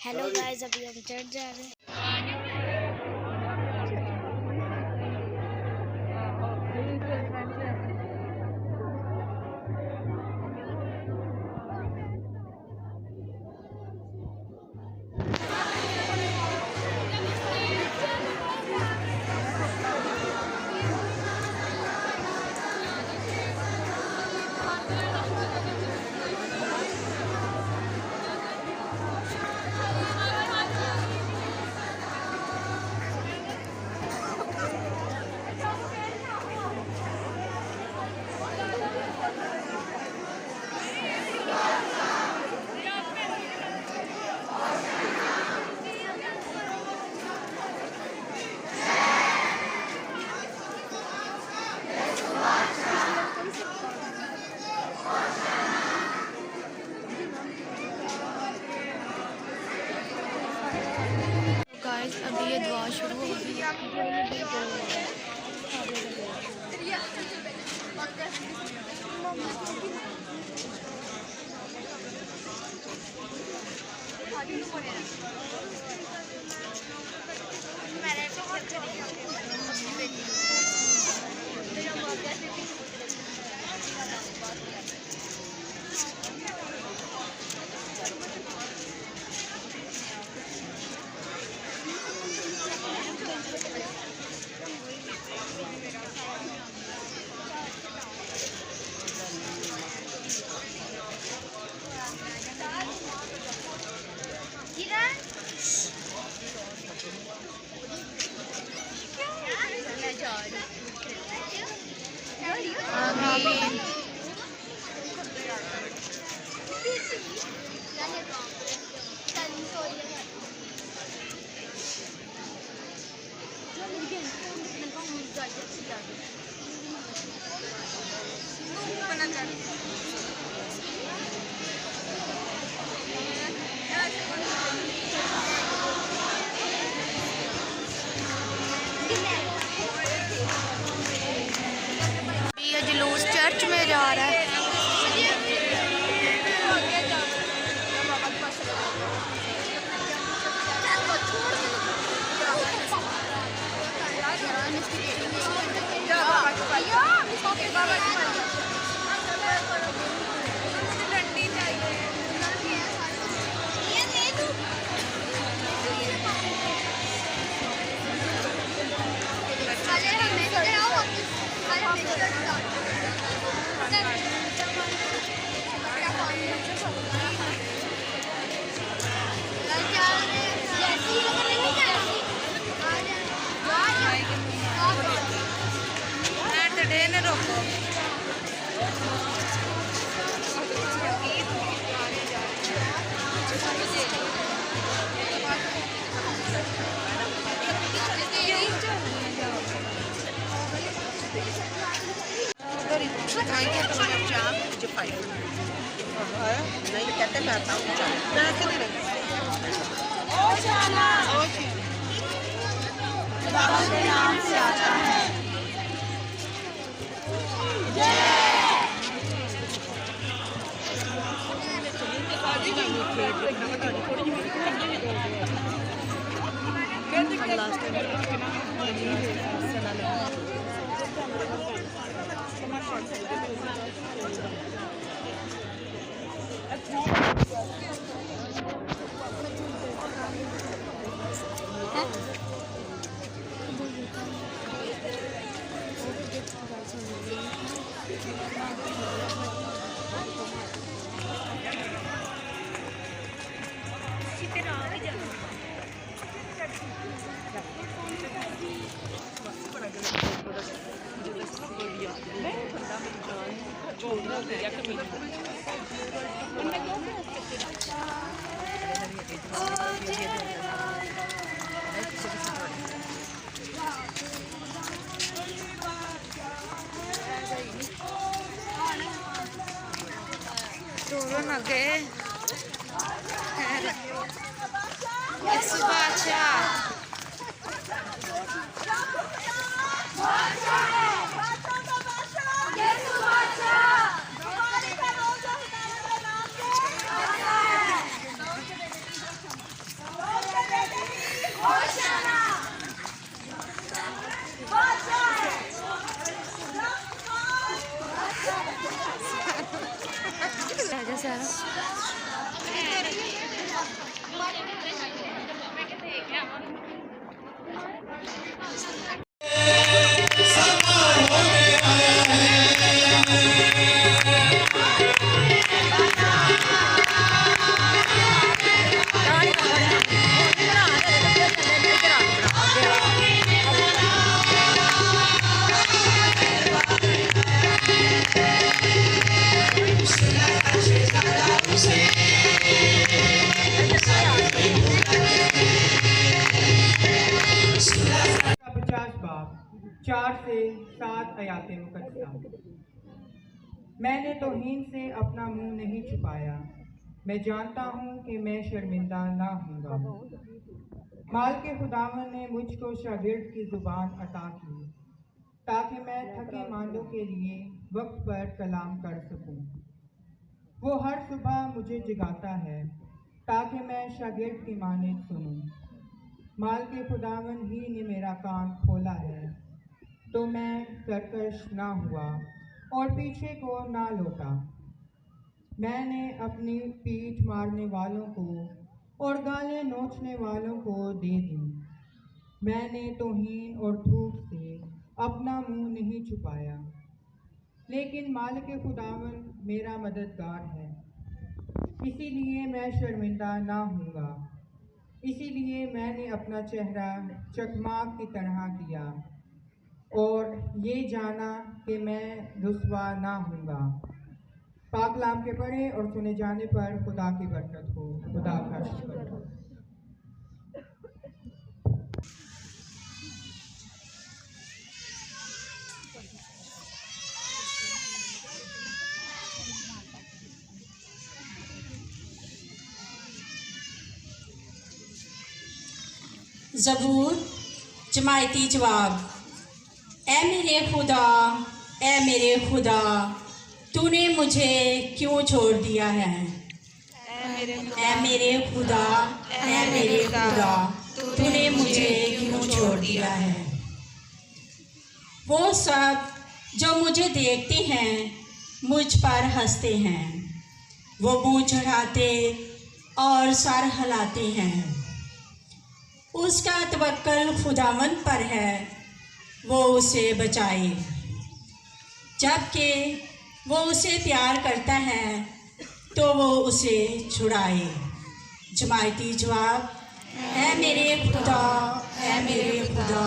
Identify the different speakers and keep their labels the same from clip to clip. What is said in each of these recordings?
Speaker 1: Hello guys, अभी हम चढ़ जा रहे हैं। अभी ये दुआ शुरू हो गई है। ये जुलूस चर्च में जा रहा है।
Speaker 2: नहीं कहते मैं आता हूँ बाबा के नाम से आता है। Turun lagi. Yesus baca.
Speaker 3: کتاب 4 سے 7 آیات مقدسہ۔ میں نے توہین سے اپنا منہ نہیں چھپایا، میں جانتا ہوں کہ میں شرمندہ نہ ہوں گا۔ مال کے خداوند نے مجھ کو شاگرد کی زبان عطا کی تاکہ میں تھکے ماندوں کے لیے وقت پر کلام کر سکوں۔ وہ ہر صبح مجھے جگاتا ہے تاکہ میں شاگرد کی مانند سنوں۔ مال کے خداوند ہی نے میرا کان کھولا ہے تو میں سرکش نہ ہوا اور پیچھے کو نہ لوٹا۔ میں نے اپنی پیٹھ مارنے والوں کو اور گالیں نوچنے والوں کو دے دی۔ میں نے توہین اور دھوپ سے اپنا منہ نہیں چھپایا، لیکن مالک خداوند میرا مددگار ہے، اسی لیے میں شرمندہ نہ ہوں گا۔ اسی لیے میں نے اپنا چہرہ چکماک کی طرح کیا اور یہ جانا کہ میں رسوا نہ ہوں گا۔ پاک کلام کے پڑھے اور سنے جانے پر خدا کی برکت ہو۔ خدا کا شکر ہو۔
Speaker 2: زبور جماعتی جواب۔ اے میرے خدا، اے میرے خدا، تو نے مجھے کیوں چھوڑ دیا ہے؟ اے میرے خدا، اے میرے خدا، تو نے مجھے کیوں چھوڑ دیا ہے؟ وہ سب جو مجھے دیکھتے ہیں مجھ پر ہنستے ہیں، وہ منہ چڑھاتے اور سر ہلاتے ہیں۔ اس کا توکل خداوند پر ہے، وہ اسے بچائے۔ جبکہ وہ اسے پیار کرتا ہے تو وہ اسے چھڑائے۔ جماعتی جواب۔ اے میرے خدا، اے میرے خدا،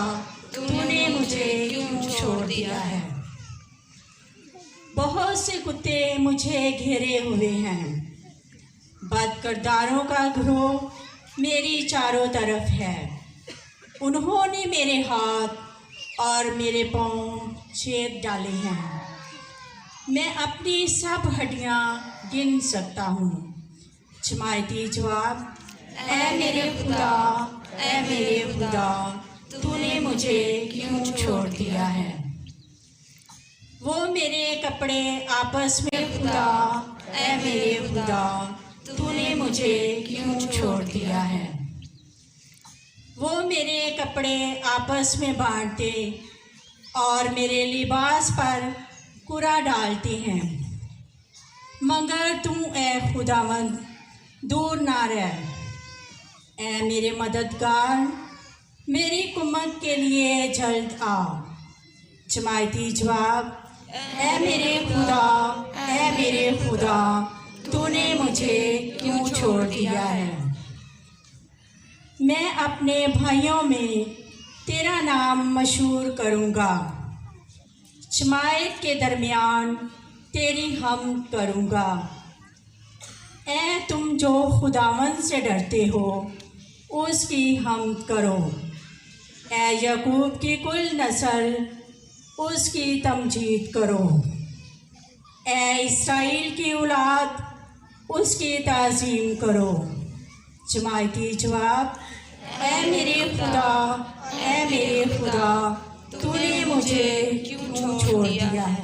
Speaker 2: تو نے مجھے کیوں چھوڑ دیا ہے؟ بہت سے کتے مجھے گھیرے ہوئے ہیں، بد کرداروں کا گروہ میری چاروں طرف ہے۔ انہوں نے میرے ہاتھ اور میرے پاؤں چھید ڈالے ہیں، میں اپنی سب ہڈیاں گن سکتا ہوں۔ جماعتی جواب۔ اے میرے خدا، اے میرے خدا، تو نے مجھے کیوں چھوڑ دیا ہے؟ وہ میرے کپڑے آپس میں خدا، اے میرے خدا، تو نے مجھے کیوں چھوڑ دیا ہے؟ وہ میرے کپڑے آپس میں بانٹتے اور میرے لباس پر کرا ڈالتے ہیں، مگر تم اے خداوند دور نہ رہ۔ اے میرے مددگار، میری کمک کے لیے جلد آ۔ جماعتی جواب۔ اے میرے خدا، اے میرے خدا، تو نے مجھے کیوں چھوڑ دیا ہے؟ میں اپنے بھائیوں میں تیرا نام مشہور کروں گا، جماعت کے درمیان تیری حمد کروں گا۔ اے تم جو خداوند سے ڈرتے ہو، اس کی حمد کرو۔ اے یعقوب کی کل نسل، اس کی تمجید کرو۔ اے اسرائیل کی اولاد، اس کی تعظیم کرو۔ جماعتی جواب۔ اے میرے خدا، اے میرے خدا، تو نے مجھے کیوں چھوڑ دیا ہے؟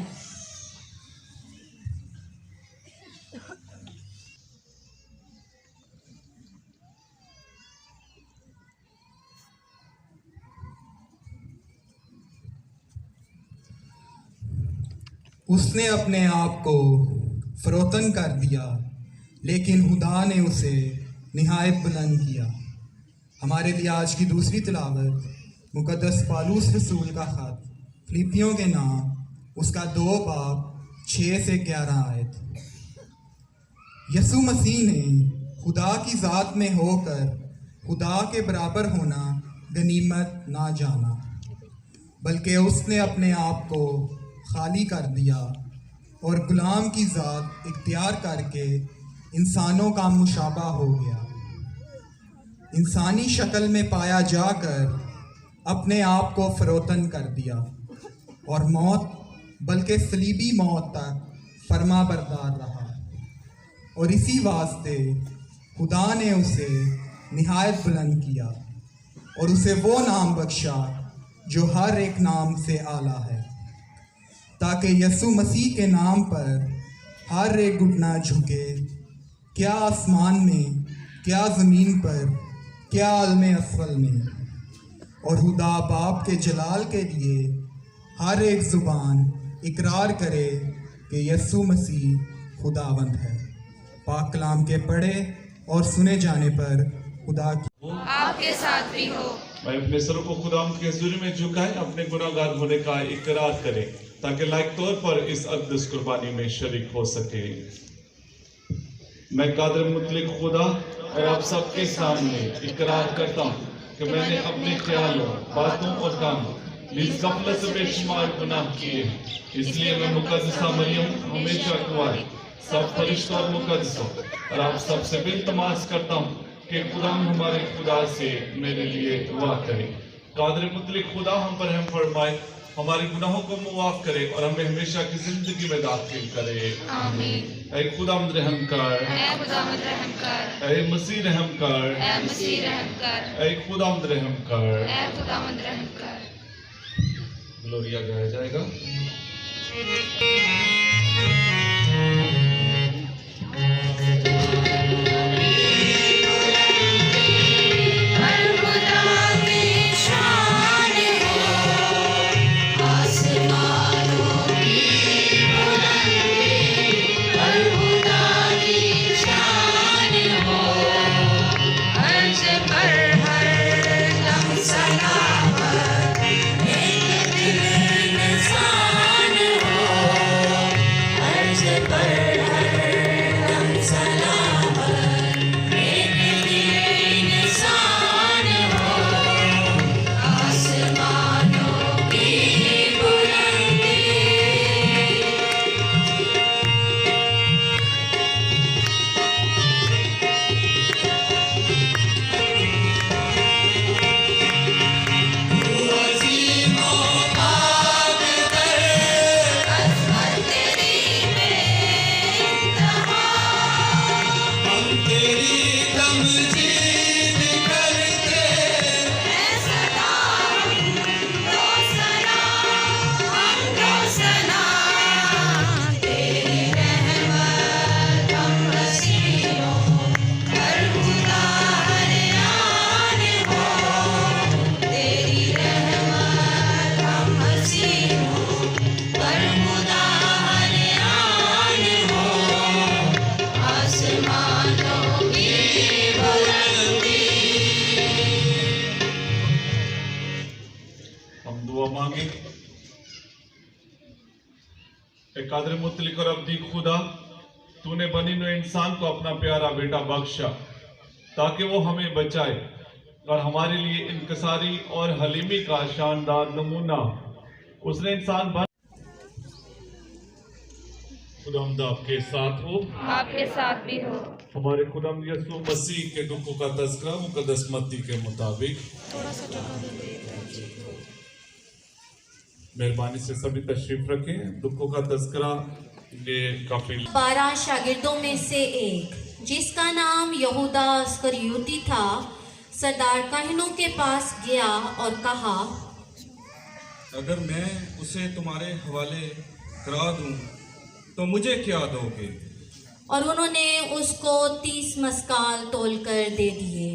Speaker 4: اس نے اپنے آپ کو فروتن کر دیا، لیکن خدا نے اسے نہایت بلند کیا۔ ہمارے لیے آج کی دوسری تلاوت مقدس پالوس رسول کا خط فلیپیوں کے نام، اس کا 2 باب 6 سے 11 آیت۔ یسوع مسیح نے خدا کی ذات میں ہو کر خدا کے برابر ہونا غنیمت نہ جانا، بلکہ اس نے اپنے آپ کو خالی کر دیا اور غلام کی ذات اختیار کر کے انسانوں کا مشابہ ہو گیا۔ انسانی شکل میں پایا جا کر अपने आप को फरोतन कर दिया और मौत बल्कि सलीबी मौत तक फरमा बरदार रहा। और इसी वास्ते खुदा ने उसे निहायत बुलंद किया और उसे वो नाम बख्शा जो हर एक नाम से आला है, ताकि यसु मसीह के नाम पर हर एक घुटना झुके, क्या आसमान में, क्या ज़मीन पर, क्या आलम असफल में, और खुदा बाप के जलाल के लिए हर एक ज़ुबान इकरार करे कि यसु मसीह खुदावंद है। पाक कलाम के पढ़े और सुने जाने पर खुदा की
Speaker 1: आपके साथ भी हो।
Speaker 5: मैं अपने सर को खुदा की हजूरी में झुकाए, अपने गुनाहगार होने का इकरार करें, ताकि लायक तौर पर इस अक़दस कुर्बानी में शरीक हो सके। मैं कादिर मुतलक खुदा और आप सबके सामने इकरार करता हूँ कि मैंने अपने ख्यालों, बातों और कामों लीज़ गफलत से बेशुमार गुनाह किए, इसलिए मैं मुकद्दसा मरियम हमेशा कुंवारी, सब फरिश्तों और मुकद्दसों और आप सबसे बिल्तमास करता हूँ कि खुदा हमारे खुदा से मेरे लिए दुआ करे। कादिर मुतलक खुदा हम पर रहम फरमाए, हमारे गुनाहों को मुआफ करे और हमें हमेशा की जिंदगी में दाखिल करे।
Speaker 1: आमीन।
Speaker 5: ऐ खुदावंद रहम कर,
Speaker 1: ऐ खुदावंद रहम कर,
Speaker 5: ऐ मसीह रहम कर,
Speaker 1: ऐ मसीह रहम कर,
Speaker 5: ऐ खुदावंद रहम कर।
Speaker 1: ऐ खुदावंद रहम कर।
Speaker 5: ग्लोरिया गाया जाएगा। कादिर मुतलक और अब्दी खुदा, तूने बनी नौ इंसान को अपना प्यारा बेटा बख्शा ताकि वो हमें बचाए और हमारे लिए इनकसारी और हलीमी का शानदार नमूना उसने इंसान बन। खुदावंद आपके साथ हो,
Speaker 1: आपके साथ भी हो।
Speaker 5: हमारे खुदावंद यसू मसीह के दुखों का तज़किरा मुक़द्दस मत्ती के मुताबिक। मेहरबानी से सभी तशरीफ रखें। दुखों का तज़किरा ये काफी
Speaker 6: 12 शागिर्दों में से एक, जिसका नाम यहूदा अस्करियोती था, सरदार काहिनों के पास गया और कहा,
Speaker 7: अगर मैं उसे तुम्हारे हवाले करा दूं तो मुझे क्या दोगे?
Speaker 6: और उन्होंने उसको 30 मस्काल तोल कर दे दिए।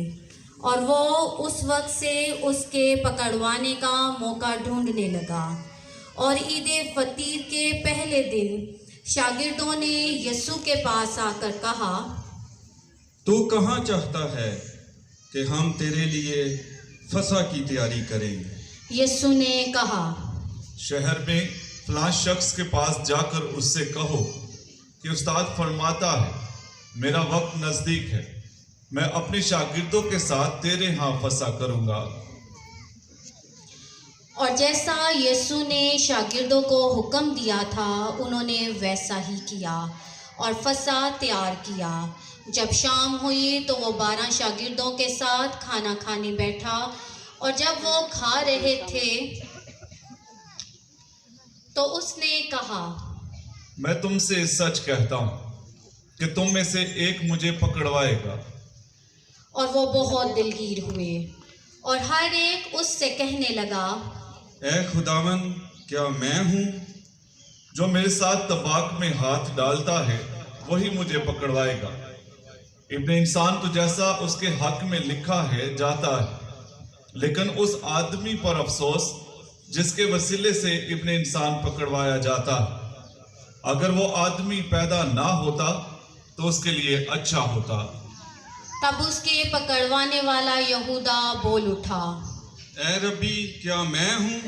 Speaker 6: और वो उस वक्त से उसके पकड़वाने का मौका ढूंढने लगा। और ईद फतीर के पहले दिन शागिर्दों ने यीशु के पास आकर कहा,
Speaker 7: तू कहाँ चाहता है कि हम तेरे लिए फसा की तैयारी करें?
Speaker 6: यीशु ने कहा,
Speaker 5: शहर में फलां शख्स के पास जाकर उससे कहो कि उस्ताद फरमाता है, मेरा वक्त नज़दीक है, मैं अपने शागिर्दों के साथ तेरे यहाँ फसा करूँगा।
Speaker 6: और जैसा यीशु ने शागिर्दों को हुक्म दिया था, उन्होंने वैसा ही किया और फसा तैयार किया। जब शाम हुई तो वो 12 शागिर्दों के साथ खाना खाने बैठा اور جب وہ کھا رہے تھے تو اس نے کہا،
Speaker 5: میں تم سے سچ کہتا ہوں کہ تم میں سے ایک مجھے پکڑوائے گا۔
Speaker 6: اور وہ بہت دلگیر ہوئے اور ہر ایک اس سے کہنے لگا،
Speaker 7: اے خداوند، کیا میں ہوں؟
Speaker 5: جو میرے ساتھ طباق میں ہاتھ ڈالتا ہے وہی مجھے پکڑوائے گا۔ ابن انسان تو جیسا اس کے حق میں لکھا ہے جاتا ہے، لیکن اس آدمی پر افسوس جس کے وسیلے سے ابن انسان پکڑوایا جاتا ہے۔ اگر وہ آدمی پیدا نہ ہوتا تو اس کے لیے اچھا ہوتا۔
Speaker 6: تب اس کے پکڑوانے والا یہودا بول اٹھا،
Speaker 7: اے ربی، کیا میں ہوں؟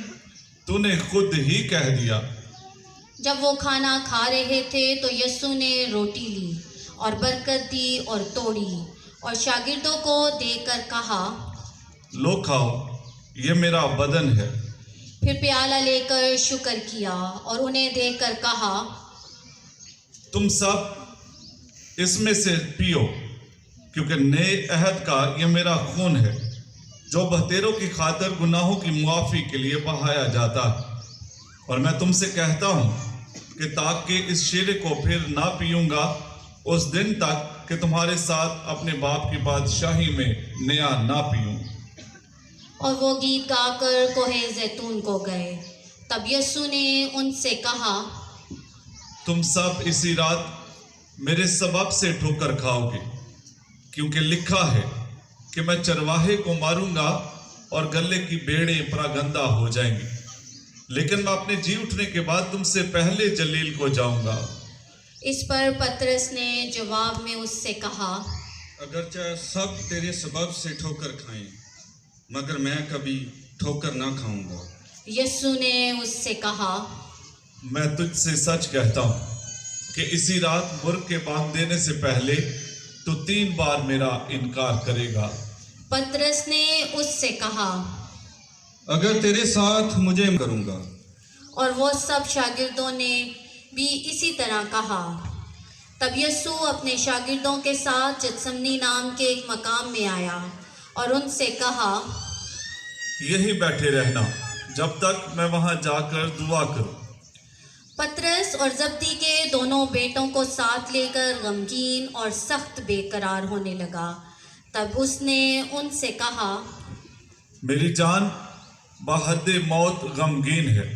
Speaker 5: تو نے خود ہی کہہ دیا۔
Speaker 6: جب وہ کھانا کھا رہے تھے تو یسوع نے روٹی لی اور برکت دی اور توڑی اور شاگردوں کو دے کر کہا،
Speaker 5: لو کھاؤ، یہ میرا بدن ہے۔
Speaker 6: پھر پیالہ لے کر شکر کیا اور انہیں دے کر کہا،
Speaker 5: تم سب اس میں سے پیو، کیونکہ نئے عہد کا یہ میرا خون ہے جو بہتیروں کی خاطر گناہوں کی معافی کے لیے بہایا جاتا ہے۔ اور میں تم سے کہتا ہوں کہ تاکہ اس شیرے کو پھر نہ پیوں گا اس دن تک کہ تمہارے ساتھ اپنے باپ کی بادشاہی میں نیا نہ پیوں۔
Speaker 6: اور وہ گیت گا کر کوہ زیتون کو گئے۔ تب یسوع نے ان سے کہا،
Speaker 5: تم سب اسی رات میرے سبب سے ٹھوکر کھاؤ گے، کیونکہ لکھا ہے کہ میں چرواہے کو ماروں گا اور گلے کی بیڑیں پراگندہ ہو جائیں گی، لیکن میں اپنے جی اٹھنے کے بعد تم سے پہلے جلیل کو جاؤں گا۔
Speaker 6: اس پر پطرس نے جواب میں اس سے کہا،
Speaker 7: اگرچہ سب تیرے سبب سے ٹھوکر کھائیں، مگر میں کبھی ٹھوکر نہ کھاؤں گا۔
Speaker 6: یسوع نے اس سے کہا،
Speaker 5: میں تجھ سے سچ کہتا ہوں کہ اسی رات مرغ کے بانگ دینے سے پہلے تو 3 بار میرا انکار کرے گا۔
Speaker 6: پطرس نے اس سے کہا،
Speaker 7: اگر تیرے ساتھ مجھے کروں گا۔
Speaker 6: اور وہ سب شاگردوں نے بھی اسی طرح کہا۔ تب یسوع اپنے شاگردوں کے ساتھ گیتسمنی نام کے ایک مقام میں آیا اور ان سے کہا،
Speaker 5: یہی بیٹھے رہنا جب تک میں وہاں جا کر دعا کروں۔
Speaker 6: پطرس اور زبدی کے دونوں بیٹوں کو ساتھ لے کر غمگین اور سخت بے قرار ہونے لگا۔ تب اس نے ان سے کہا،
Speaker 5: میری جان بحد موت غمگین ہے،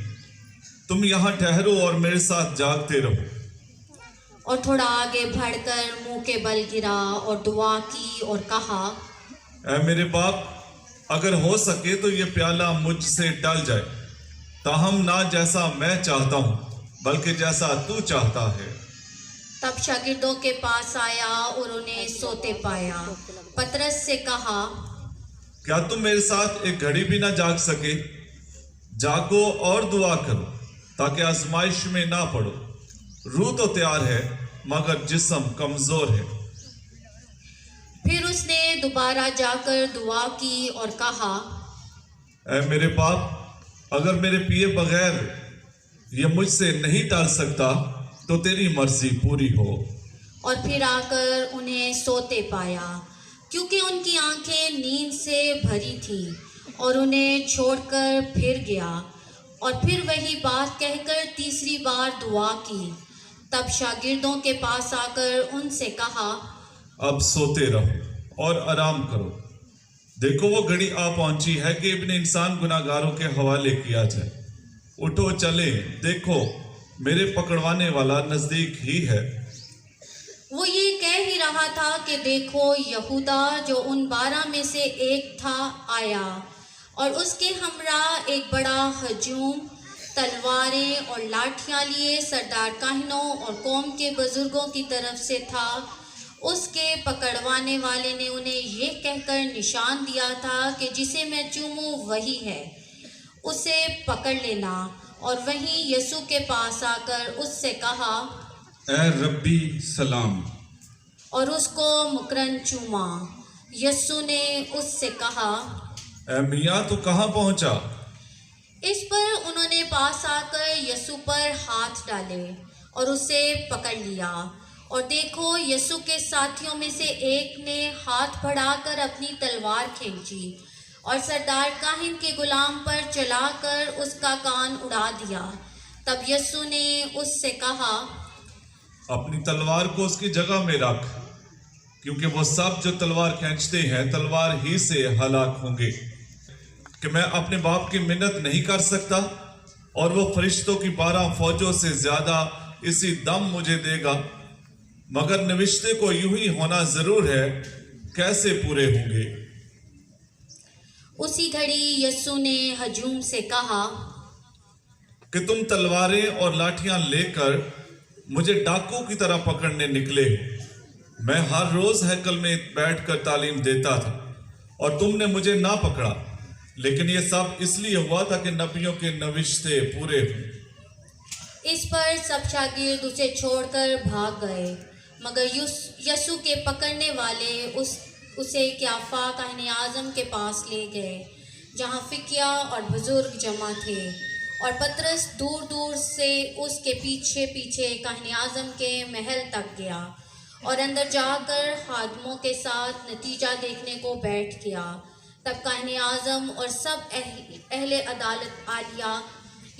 Speaker 5: تم یہاں ٹھہرو اور میرے ساتھ جاگتے رہو۔
Speaker 6: اور تھوڑا آگے بڑھ کر منہ کے بل گرا اور دعا کی اور کہا،
Speaker 5: اے میرے باپ، اگر ہو سکے تو یہ پیالہ مجھ سے ٹل جائے، تاہم نہ جیسا میں چاہتا ہوں بلکہ جیسا تو چاہتا ہے۔
Speaker 6: تب شاگردوں کے پاس آیا اور انہیں سوتے پایا۔ پطرس سے کہا،
Speaker 5: کیا تم میرے ساتھ ایک گھڑی بھی نہ جاگ سکے؟ جاگو اور دعا کرو تاکہ آزمائش میں نہ پڑو۔ روح تو تیار ہے مگر جسم کمزور ہے۔
Speaker 6: پھر اس نے دوبارہ جا کر دعا کی اور کہا،
Speaker 5: اے میرے باپ، اگر میرے پیے بغیر یہ مجھ سے نہیں ٹال سکتا تو تیری مرضی پوری ہو۔
Speaker 6: اور پھر آ کر انہیں سوتے پایا، کیونکہ ان کی آنکھیں نیند سے بھری تھیں، اور انہیں چھوڑ کر پھر گیا اور پھر وہی بات کہہ کر تیسری بار دعا کی۔ تب شاگردوں کے پاس آ کر ان سے کہا،
Speaker 5: اب سوتے رہو اور آرام کرو، دیکھو وہ گھڑی آ پہنچی ہے کہ ابن انسان گناہ گاروں کے حوالے کیا جائے۔ اٹھو چلے، دیکھو میرے پکڑوانے والا نزدیک ہی ہے۔
Speaker 6: وہ یہ کہہ ہی رہا تھا کہ دیکھو یہودا جو ان 12 میں سے ایک تھا آیا، اور اس کے ہمراہ ایک بڑا ہجوم تلواریں اور لاٹھیاں لیے سردار کاہنوں اور قوم کے بزرگوں کی طرف سے تھا۔ اس کے پکڑوانے والے نے انہیں یہ کہہ کر نشان دیا تھا کہ جسے میں چوموں وہی ہے، اسے پکڑ لینا۔ اور وہیں یسوع کے پاس آ کر اس سے کہا،
Speaker 7: اے ربی سلام،
Speaker 6: اور اس کو مکرن چوما۔ یسوع نے اس سے کہا،
Speaker 5: اے میاں تو کہاں پہنچا؟
Speaker 6: اس پر انہوں نے پاس آ کر یسوع پر ہاتھ ڈالے اور اسے پکڑ لیا۔ اور دیکھو یسوع کے ساتھیوں میں سے ایک نے ہاتھ بڑھا کر اپنی تلوار کھینچی اور سردار کاہن کے غلام پر چلا کر اس کا کان اڑا دیا۔ تب یسوع نے اس سے کہا،
Speaker 5: اپنی تلوار کو اس کی جگہ میں رکھ، کیونکہ وہ سب جو تلوار کھینچتے ہیں تلوار ہی سے ہلاک ہوں گے۔ کہ میں اپنے باپ کی منت نہیں کر سکتا اور وہ فرشتوں کی 12 فوجوں سے زیادہ اسی دم مجھے دے گا، مگر نوشتے کو یوں ہی ہونا ضرور ہے، کیسے پورے ہوں گے؟
Speaker 6: اسی گھڑی یسوع نے ہجوم سے کہا
Speaker 5: کہ تم تلواریں اور لاٹھیاں لے کر مجھے ڈاکو کی طرح پکڑنے نکلے ہو۔ میں ہر روز ہیکل میں بیٹھ کر تعلیم دیتا تھا اور تم نے مجھے نہ پکڑا، لیکن یہ سب اس لیے ہوا تھا کہ نبیوں کے نوشتے پورے ہوں۔
Speaker 6: اس پر سب شاگرد اسے چھوڑ کر بھاگ گئے، مگر یسوع کے پکڑنے والے اسے قیافہ کاہن اعظم کے پاس لے گئے، جہاں فقیہ اور بزرگ جمع تھے، اور پطرس دور دور سے اس کے پیچھے پیچھے کاہن اعظم کے محل تک گیا اور اندر جا کر خادموں کے ساتھ نتیجہ دیکھنے کو بیٹھ گیا۔ تب کاہن اعظم اور سب اہل عدالت عالیہ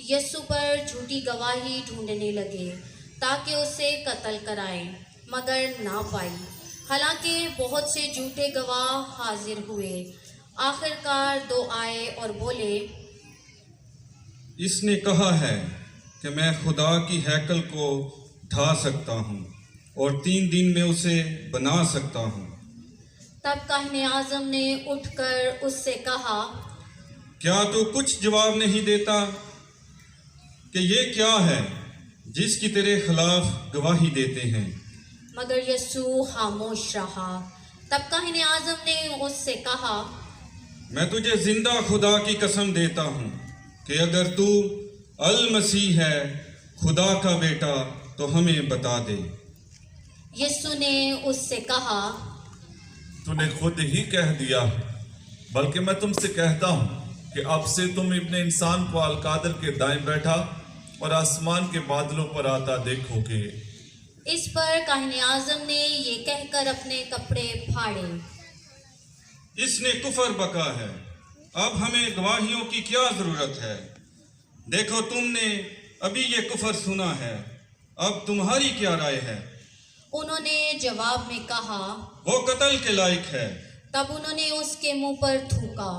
Speaker 6: یسوع پر جھوٹی گواہی ڈھونڈنے لگے تاکہ اسے قتل کرائیں، مگر نہ پائی، حالانکہ بہت سے جھوٹے گواہ حاضر ہوئے۔ آخر کار 2 آئے اور بولے،
Speaker 7: اس نے کہا ہے کہ میں خدا کی ہیکل کو ڈھا سکتا ہوں اور 3 دن میں اسے بنا سکتا ہوں۔
Speaker 6: تب کاہن اعظم نے اٹھ کر اس سے کہا،
Speaker 7: کیا تو کچھ جواب نہیں دیتا کہ یہ کیا ہے جس کی تیرے خلاف گواہی دیتے ہیں؟
Speaker 6: مگر یسوع خاموش رہا۔ تب کاہن اعظم نے اس سے کہا،
Speaker 7: میں تجھے زندہ خدا کی قسم دیتا ہوں کہ اگر تو المسیح ہے، خدا کا بیٹا، تو ہمیں بتا دے۔
Speaker 6: یسوع نے اس سے کہا،
Speaker 5: تو نے خود ہی کہہ دیا، بلکہ میں تم سے کہتا ہوں کہ اب سے تم ابن انسان کو القادر کے دائیں بیٹھا اور آسمان کے بادلوں پر آتا دیکھو گے۔
Speaker 6: اس پر کاہن اعظم نے یہ کہہ کر اپنے کپڑے پھاڑے۔
Speaker 7: اس نے کفر بکا ہے، اب ہمیں گواہیوں کی کیا ضرورت ہے؟ دیکھو تم نے ابھی یہ کفر سنا ہے، اب تمہاری کیا رائے ہے؟
Speaker 6: انہوں نے جواب میں کہا،
Speaker 7: وہ قتل کے لائق ہے۔
Speaker 6: تب انہوں نے اس کے منہ پر تھوکا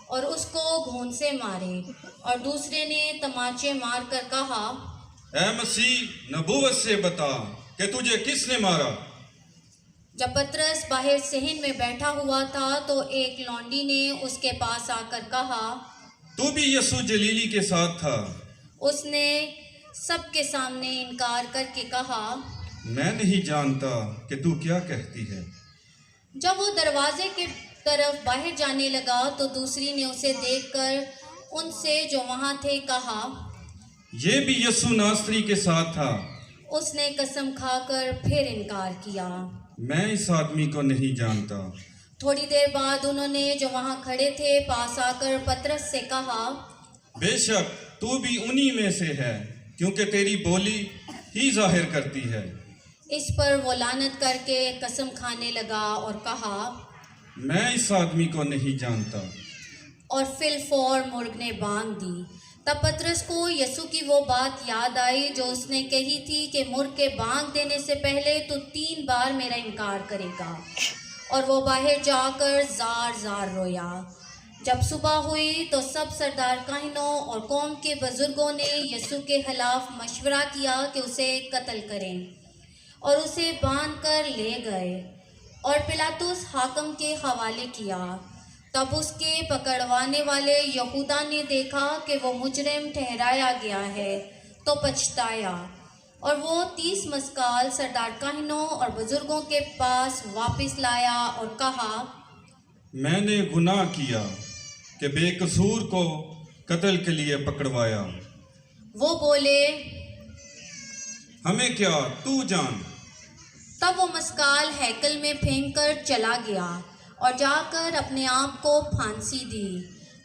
Speaker 6: اور اس کو گھونسے مارے، اور دوسرے نے تماچے مار کر کہا،
Speaker 7: اے مسیح، نبوت سے بتا کہ تجھے کس نے مارا؟
Speaker 6: جب پطرس باہر صحن میں بیٹھا ہوا تھا تو ایک لونڈی نے اس کے پاس آ کر کہا،
Speaker 7: تو بھی یسوع جلیلی کے ساتھ تھا؟
Speaker 6: اس نے سب کے سامنے انکار کر کے کہا،
Speaker 7: میں نہیں جانتا کہ تو کیا کہتی ہے۔
Speaker 6: جب وہ دروازے کی طرف باہر جانے لگا تو دوسری نے اسے دیکھ کر ان سے جو وہاں تھے کہا،
Speaker 7: یہ بھی یسوع ناصری کے ساتھ تھا۔
Speaker 6: اس نے قسم کھا کر پھر انکار کیا۔
Speaker 7: میں اس آدمی کو نہیں جانتا۔
Speaker 6: تھوڑی دیر بعد انہوں نے جو وہاں کھڑے تھے پاس آ کر پطرس سے کہا،
Speaker 7: بے شک تو بھی انہی میں سے ہے، کیونکہ تیری بولی ہی ظاہر کرتی ہے۔
Speaker 6: اس پر وہ لعنت کر کے قسم کھانے لگا اور کہا،
Speaker 7: میں اس آدمی کو نہیں جانتا۔
Speaker 6: اور فی الفور مرغ نے بانگ دی۔ تب پطرس کو یسوع کی وہ بات یاد آئی جو اس نے کہی تھی کہ مرغ کے بانگ دینے سے پہلے تو 3 بار میرا انکار کرے گا، اور وہ باہر جا کر زار زار رویا۔ جب صبح ہوئی تو سب سردار کاہنوں اور قوم کے بزرگوں نے یسوع کے خلاف مشورہ کیا کہ اسے قتل کریں، اور اسے باندھ کر لے گئے اور پلاطس حاکم کے حوالے کیا۔ تب اس کے پکڑوانے والے یہودا نے دیکھا کہ وہ مجرم ٹھہرایا گیا ہے تو پچھتایا، اور وہ 30 مسکال سردار کاہنوں اور بزرگوں کے پاس واپس لایا اور کہا،
Speaker 7: میں نے گناہ کیا کہ بے قصور کو قتل کے لیے پکڑوایا۔
Speaker 6: وہ بولے،
Speaker 7: ہمیں کیا، تو جان۔
Speaker 6: تب وہ مسکال ہیکل میں پھینک کر چلا گیا اور جا کر اپنے آپ کو پھانسی دی،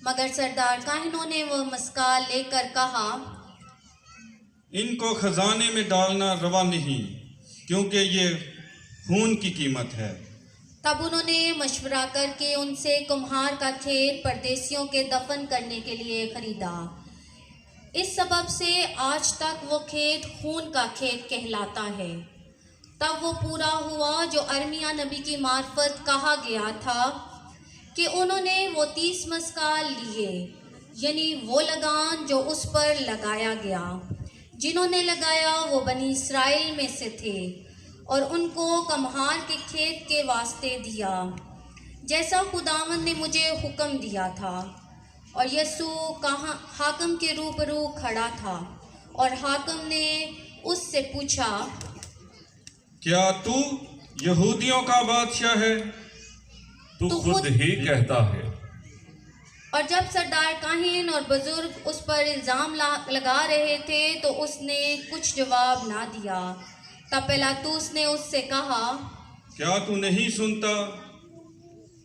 Speaker 6: مگر سردار کاہنوں نے وہ مسکال لے کر کہا،
Speaker 7: ان کو خزانے میں ڈالنا روا نہیں، کیونکہ یہ خون کی قیمت ہے۔
Speaker 6: तब उन्होंने मशवरा करके उनसे कुम्हार का खेत परदेसियों के दफन करने के लिए खरीदा। इस सबब से आज तक वो खेत खून का खेत कहलाता है। तब वो पूरा हुआ जो अरमिया नबी की मार्फत कहा गया था कि उन्होंने वो 30 मस्काल लिए, यानी वो लगान जो उस पर लगाया गया। जिन्होंने लगाया वो बनी इस्राएल में से थे और उनको कम्हार के खेत के वास्ते दिया, जैसा खुदावंद ने मुझे हुक्म दिया था। और यस्सु हाकिम के रूबरू खड़ा था और हाकिम ने उससे पूछा,
Speaker 7: क्या तू यहूदियों का बादशाह है?
Speaker 5: तू खुद ही कहता है।
Speaker 6: और जब सरदार काहिन और बुजुर्ग उस पर इल्ज़ाम लगा रहे थे तो उसने कुछ जवाब ना दिया। तब पिलातुस ने उससे कहा,
Speaker 7: क्या तू नहीं सुनता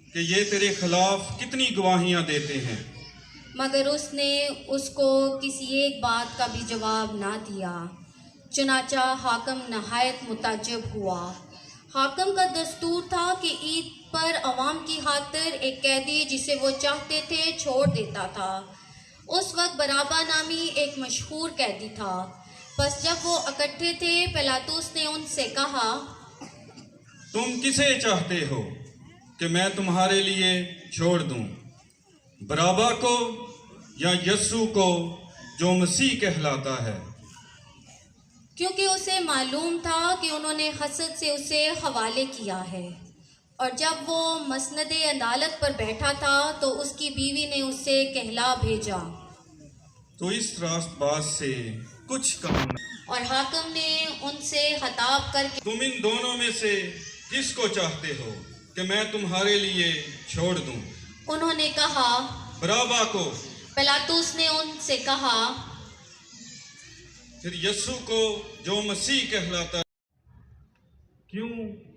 Speaker 7: कि ये तेरे खिलाफ कितनी गवाहियां देते हैं?
Speaker 6: मगर उसने उसको किसी एक बात का भी जवाब ना दिया। चुनाचा हाकिम नहायत मुताज्जब हुआ। हाकिम का दस्तूर था कि ईद पर अवाम की खातिर एक कैदी जिसे वो चाहते थे छोड़ देता था। उस वक्त बराबा नामी एक मशहूर कैदी था। बस जब वो इकट्ठे थे, पिलातुस ने उनसे कहा,
Speaker 7: तुम किसे चाहते हो कि मैं तुम्हारे लिए छोड़ दूं, बराबा को या यस्सु को जो मसीह कहलाता है?
Speaker 6: क्योंकि उसे मालूम था कि उन्होंने हसद से उसे हवाले किया है। और जब वो मसनद अदालत पर बैठा था तो उसकी बीवी ने उसे कहला भेजा,
Speaker 7: तो इस रास्तबाज से कुछ कहो न।
Speaker 6: और हाकिम ने उनसे खिताब करके,
Speaker 7: तुम इन दोनों में से किसको चाहते हो कि मैं तुम्हारे लिए छोड़ दूं?
Speaker 6: उन्होंने कहा,
Speaker 7: बराबा को।
Speaker 6: पिलातुस ने उनसे कहा,
Speaker 7: फिर यस्सु को जो मसीह कहलाता है। क्यों,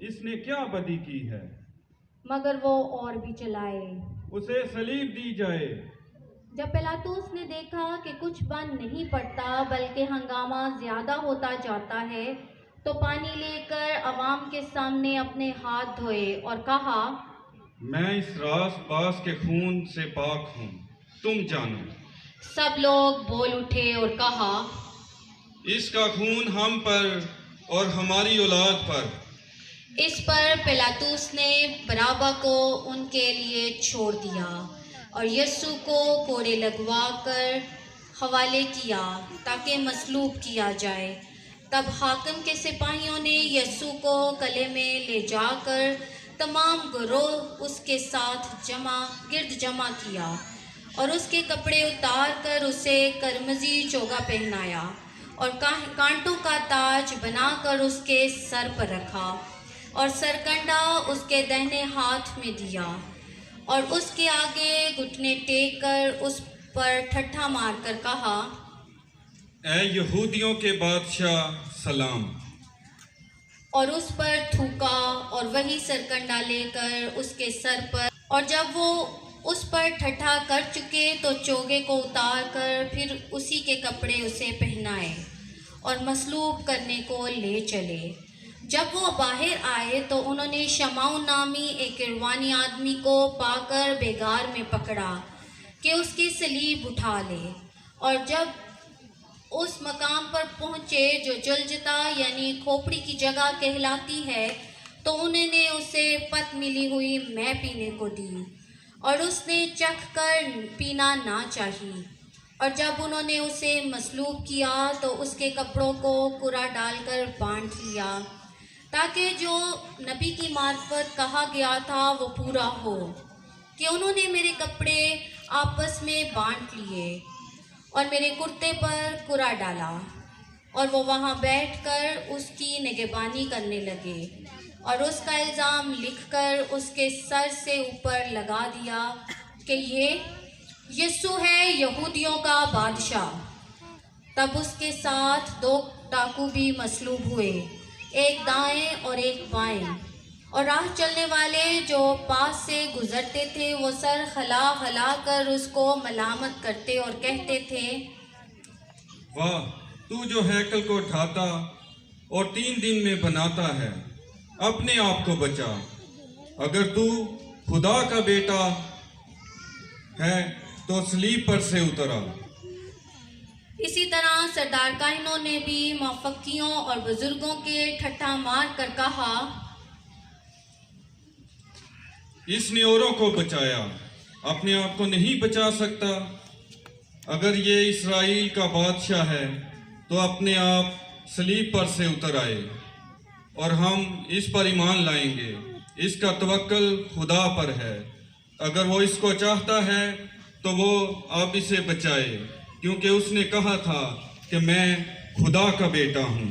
Speaker 7: इसने क्या बदी की है?
Speaker 6: मगर वो और भी चलाए।
Speaker 7: उसे सलीब दी जाए।
Speaker 6: जब पिलातुस ने देखा कि कुछ बन नहीं पड़ता बल्कि हंगामा ज्यादा होता जाता है, तो पानी लेकर अवाम के सामने अपने हाथ धोए और कहा,
Speaker 7: मैं इस रास्तबाज के खून से पाक हूँ, तुम जानो।
Speaker 6: सब लोग बोल उठे और कहा,
Speaker 7: इसका खून हम पर और हमारी औलाद पर।
Speaker 6: इस पर पिलातुस ने बराबा को उनके लिए छोड़ दिया और यस्सु को कोड़े लगवा कर हवाले किया ताकि मसलूब किया जाए। तब हाकिम के सिपाहियों ने यस्सु को कले में ले जाकर तमाम गिरोह उसके साथ गिरद जमा किया और उसके कपड़े उतार कर उसे करमजी चोगा पहनाया और कांटों का ताज बनाकर उसके सर पर रखा और सरकंडा उसके दाहिने हाथ में दिया और उसके आगे घुटने टेक कर उस पर ठट्ठा मारकर कहा,
Speaker 7: ऐ यहूदियों के बादशाह सलाम।
Speaker 6: और उस पर थूका और वही सरकंडा लेकर उसके सर पर, और जब वो उस पर ठट्ठा कर चुके तो चोगे को उतार कर फिर उसी के कपड़े उसे पहनाए और मसलूब करने को ले चले। जब वो बाहर आए तो उन्होंने शमाउन नामी एक इरवानी आदमी को पाकर बेगार में पकड़ा कि उसकी सलीब उठा ले। और जब उस मकाम पर पहुँचे जो जलजता यानी खोपड़ी की जगह कहलाती है, तो उन्होंने उसे पत मिली हुई मैं पीने को दी और उसने चख कर पीना ना चाहिए। और जब उन्होंने उसे मसलूब किया तो उसके कपड़ों को कुरा डालकर बांध लिया ताकि जो नबी की मार्फत कहा गया था वो पूरा हो कि उन्होंने मेरे कपड़े आपस में बांट लिए और मेरे कुर्ते पर कुरा डाला। और वो वहाँ बैठकर उसकी निगहबानी करने लगे और उसका इल्ज़ाम लिखकर उसके सर से ऊपर लगा दिया कि ये यस्सु है यहूदियों का बादशाह। तब उसके साथ 2 डाकू भी मसलूब हुए, एक दाएं और एक बाएं। और राह चलने वाले जो पास से गुजरते थे वो सर हला हला कर उसको मलामत करते और कहते थे,
Speaker 7: वाह, तू जो हैकल को ढाता और 3 दिन में बनाता है, अपने आप को बचा। अगर तू खुदा का बेटा है तो सलीब पर से उतर आ।
Speaker 6: इसी तरह सरदार काहिनों ने भी मुफक्कियों और बुजुर्गों के ठट्ठा मार कर कहा,
Speaker 7: इसने औरों को बचाया, अपने आप को नहीं बचा सकता। अगर ये इस्राएल का बादशाह है तो अपने आप सलीब पर से उतर आए और हम इस पर ईमान लाएंगे। इसका तवक्कल खुदा पर है। अगर वो इसको चाहता है तो वो अब इसे बचाए, क्योंकि उसने कहा था कि मैं खुदा का बेटा हूँ।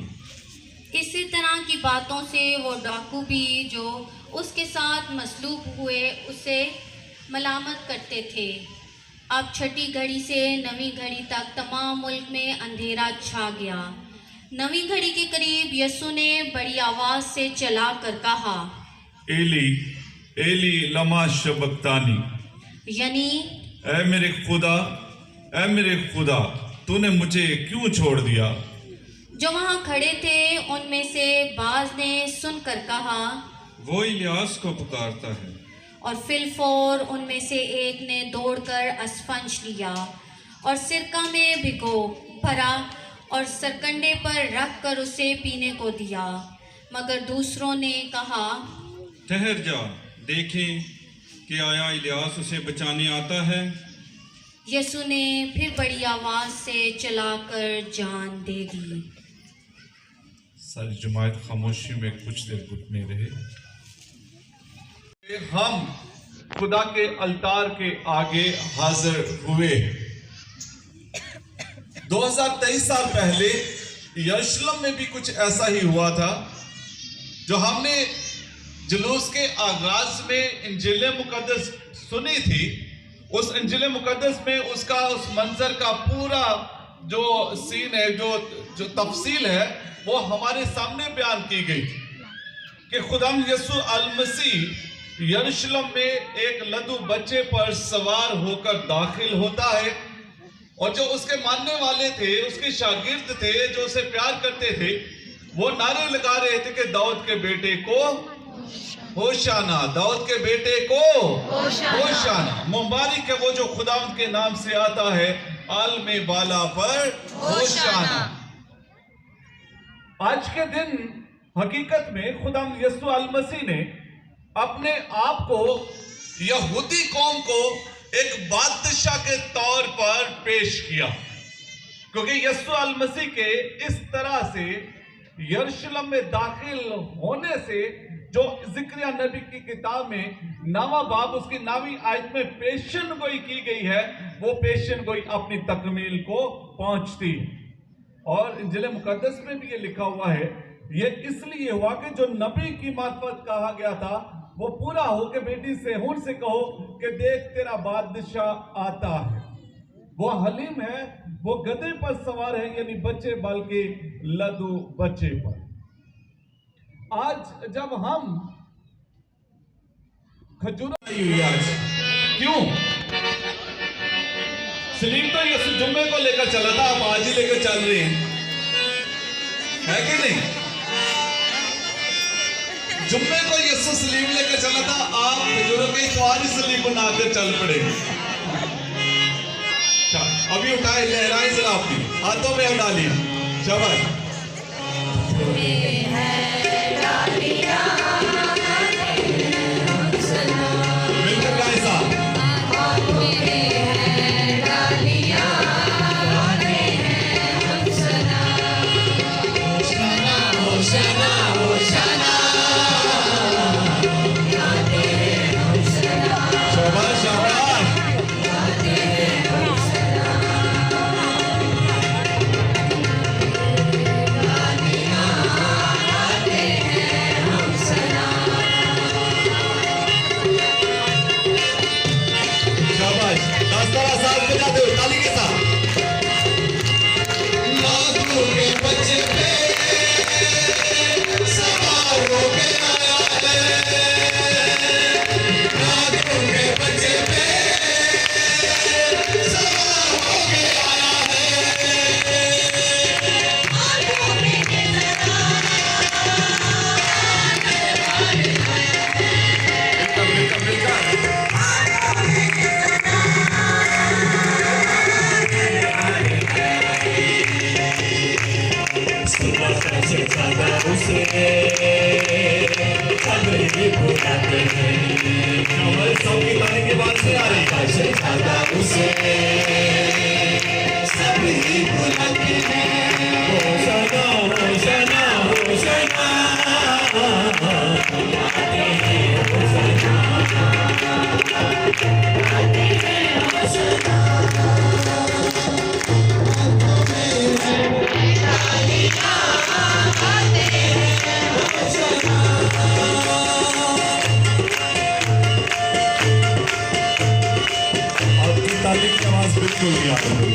Speaker 6: इसी तरह की बातों से वो डाकू भी जो उसके साथ मसलूब हुए उसे मलामत करते थे। अब छठी घड़ी से नवीं घड़ी तक तमाम मुल्क में अंधेरा छा गया। नवीं घड़ी के करीब यीशु ने बड़ी आवाज़ से चला कर कहा,
Speaker 5: एली एली लमा शबक्तानी,
Speaker 6: यानी
Speaker 5: ऐ मेरे खुदा तूने मुझे क्यों छोड़ दिया।
Speaker 6: जो वहाँ खड़े थे उनमें से बाज ने सुनकर कहा,
Speaker 7: वो इलियास को पुकारता है।
Speaker 6: और फिलफौर उनमें से एक ने दौड़कर अस्फंज लिया और सिरका में भिगो भरा और सरकंडे पर रख कर उसे पीने को दिया। मगर दूसरों ने कहा,
Speaker 7: ठहर जा, देखें कि आया इलियास उसे बचाने आता है।
Speaker 6: यीशु ने फिर बड़ी आवाज़ से चलाकर जान दे दी।
Speaker 5: सारी जमात खामोशी में कुछ देर घुटने रहे। हम खुदा के अल्तार के आगे हाजिर हुए। 2023 साल पहले यरूशलेम में भी कुछ ऐसा ही हुआ था। जो हमने जुलूस के आगाज में इंजील मुकद्दस सुनी थी, उस इंजील मुकद्दस में उसका उस मंजर का पूरा जो सीन है, जो तफसील है, वो हमारे सामने बयान की गई थी कि खुदाम यीशु अल मसीह यरूशलेम में एक लद्दू बच्चे पर सवार होकर दाखिल होता है और जो उसके मानने वाले थे, उसके शागिर्द थे, जो उसे प्यार करते थे, वो नारे लगा रहे थे कि दाऊद के बेटे को होशाना, दाऊद के बेटे को होशाना। मुबारक है वो जो खुदावंद के नाम से आता है, आल में बाला पर होशाना। आज के दिन हकीकत में खुदावंद यीशु अल मसीह ने अपने आप को यहूदी कौम को एक बादशाह के तौर पर पेश किया, क्योंकि यीशु अल मसीह के इस तरह से यरूशलेम में दाखिल होने से, जो ज़िक्रिया नबी की किताब में 9वां बाब उसकी 9वीं आयत में पेशन गोई की गई है, वो पेशन गोई अपनी तकमील को पहुंचती। और इंजील मुकद्दस में भी ये लिखा हुआ है, ये इसलिए हुआ कि जो नबी की मार्फत कहा गया था वो पूरा हो के बेटी सेहून से कहो कि देख तेरा बादशाह आता है, वो हलीम है, वो गधे पर सवार है, यानी बच्चे बाल के लद्दू बच्चे पर। आज जब हम खजूर आज क्यों सलीम तो यीशु जुम्मे को लेकर चला था, हम आज ही लेकर चल रहे हैं, है कि नहीं। जुम्मे को यीशु सलीम लेकर चला था, आप खजूरों के इतवार ही सलीम बनाकर चल पड़े। अभी उठाए, लहराए जरा अपनी हाथों में डालिए, शाबाश। मिलकर गाएं साहब।
Speaker 8: से सभी बुलंद हैं। होशना होशना होशना गाते हैं होशना गाते हैं होशना।
Speaker 5: आपकी ताली की आवाज बिल्कुल नहीं आ रही।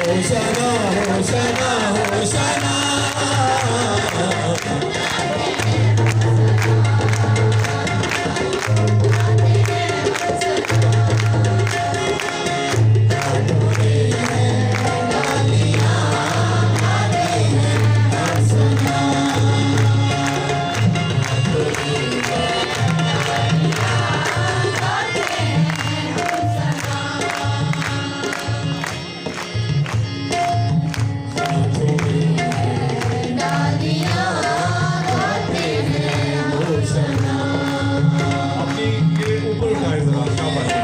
Speaker 8: होशना होशना होशना
Speaker 5: अपनी ये ऊपर उठाए जरा, क्या बात है।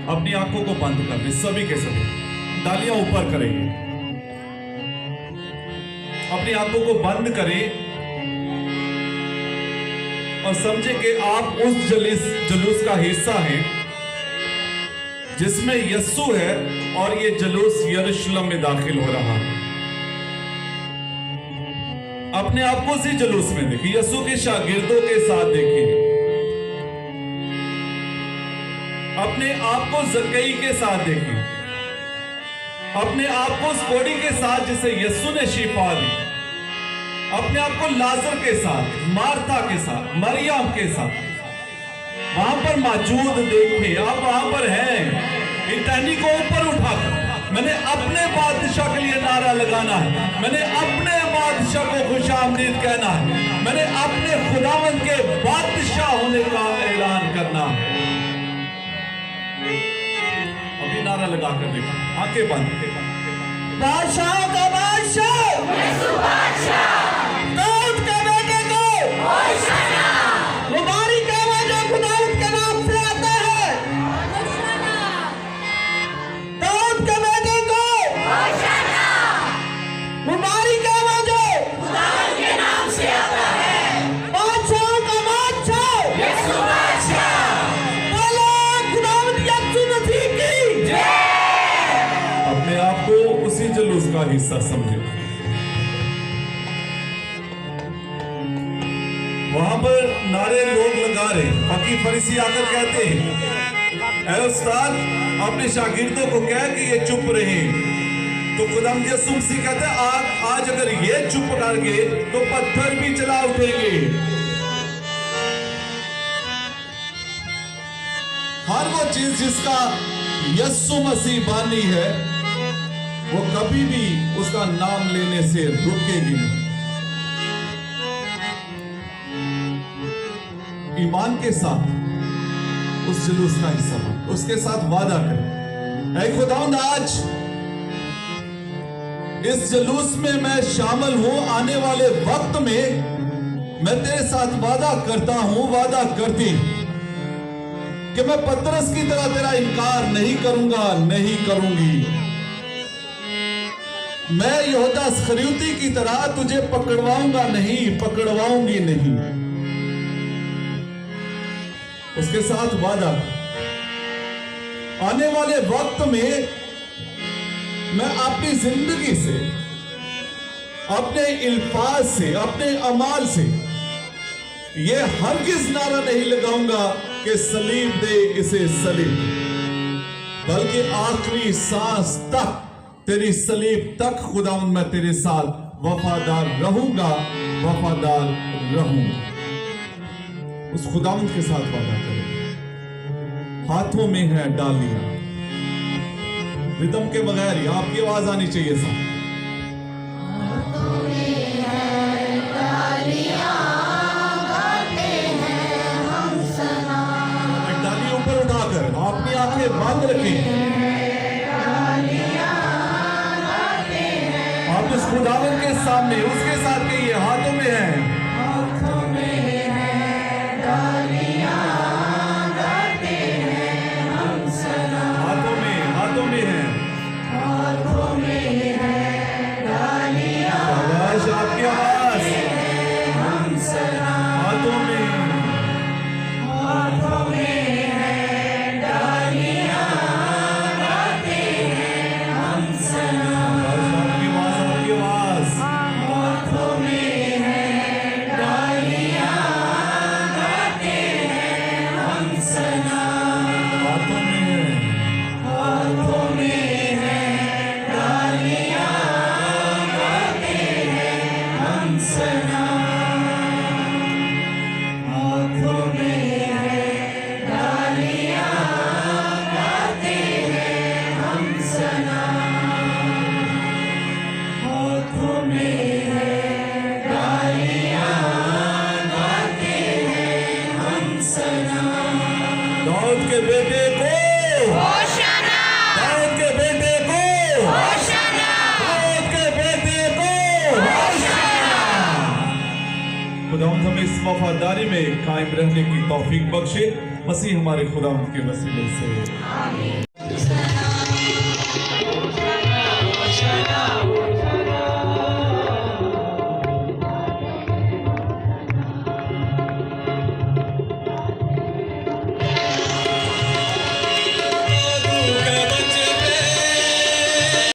Speaker 5: अपनी आंखों को बंद कर दे, सभी के सभी तालियां ऊपर करेंगे। अपनी आंखों को बंद करें और समझे कि आप उस जुलूस का हिस्सा हैं जिसमें यस्सु है और ये जुलूस यरूशलेम में दाखिल हो रहा है। अपने आप को उसी जुलूस में देखिए, यस्सु के शागिर्दों के साथ देखिए, अपने आप को जक्कई के साथ देखिए, अपने आप को उस कोढ़ी के साथ जिसे यस्सु ने शिफा दी, अपने आप को लाजर के साथ, मार्था के साथ, मरियम के साथ वहां पर मौजूद देखें। आप वहां पर हैं। इन टहनी को ऊपर उठाकर मैंने अपने बादशाह के लिए नारा लगाना है, मैंने अपने बादशाह को खुशामदीद कहना है, मैंने अपने खुदावंद के बादशाह होने का ऐलान करना है। अभी नारा लगाकर देखो, आंखें बंद।
Speaker 8: बादशाह का बादशाह यीशु बादशाह दाऊद के बेटे को होशना। मुबारक है वो जो खुदावंद के नाम से आता है। होशना। दाऊद के बेटे को होशना। मुबारक है वो जो खुदावंद के नाम से आता है। बादशाह का बादशाह यीशु बादशाह। बोलो खुदावंद यीशु मसीह की जय।
Speaker 5: अपने आप को उसी जुलूस का हिस्सा समझे। वहां पर नारे लोग लगा रहे, फकीर फरीसी आकर कहते हैं, ऐ उस्ताद अपने शागिर्दों को कह कि ये चुप रहे। तो खुदावंद यीशु मसीह कहते हैं, आज अगर ये चुप कर गए तो पत्थर भी चला उठेंगे। हर वो चीज जिसका यीशु मसीह बानी है वो कभी भी उसका नाम लेने से रुकेगी नहीं। ईमान के साथ उस जुलूस का हिस्सा बन, उसके साथ वादा करें, ऐ खुदावंद आज इस जुलूस में मैं शामिल हूं। आने वाले वक्त में मैं तेरे साथ वादा करता हूं, वादा करती कि मैं पतरस की तरह तेरा इनकार नहीं करूंगा, नहीं करूंगी। मैं यहूदा इस्करियोती की तरह तुझे पकड़वाऊंगा नहीं, पकड़वाऊंगी नहीं। उसके साथ वादा, आने वाले वक्त में मैं अपनी जिंदगी से, अपने इल्फाज से, अपने अमाल से ये हरगिज नारा नहीं लगाऊंगा कि सलीब दे इसे सलीब, बल्कि आखिरी सांस तक, तेरी सलीब तक खुदावंद मैं तेरे साथ वफादार रहूंगा, वफादार रहूंगा। उस खुदावंद के साथ वादा करें। हाथों में है डालियां, रिदम के बगैर ही आपकी आवाज आनी चाहिए साहब। डाली ऊपर उठाकर अपनी आंखें बंद रखें। आप इस खुदावंद के सामने उसके साथ कहिए, हाथों में है, हाथों में है डालियां, गाते हैं हम सना। हाथों में है, हाथों में है डालियां, आवाज आपकी आवाज, हम सना। हाथों में है डालियां, गाते हैं हम सना। आपकी आवाज, आपकी आवाज। हाथों में है डालियां, गाते हैं हम सना। हाथों में है डालियां, गाते हैं हम सना। हाथों में है डालियां, गाते हैं हम सना। हाथों में है डालियां, गाते हैं हम सना। दाऊद के बेटे को होशाना, दाऊद के बेटे को होशाना, दाऊद के बेटे को होशाना। खुदावंद हमें इस वफादारी में कायम रहने की तौफीक बख्शे, मसीह हमारे खुदावंद के वसीले से आमीन।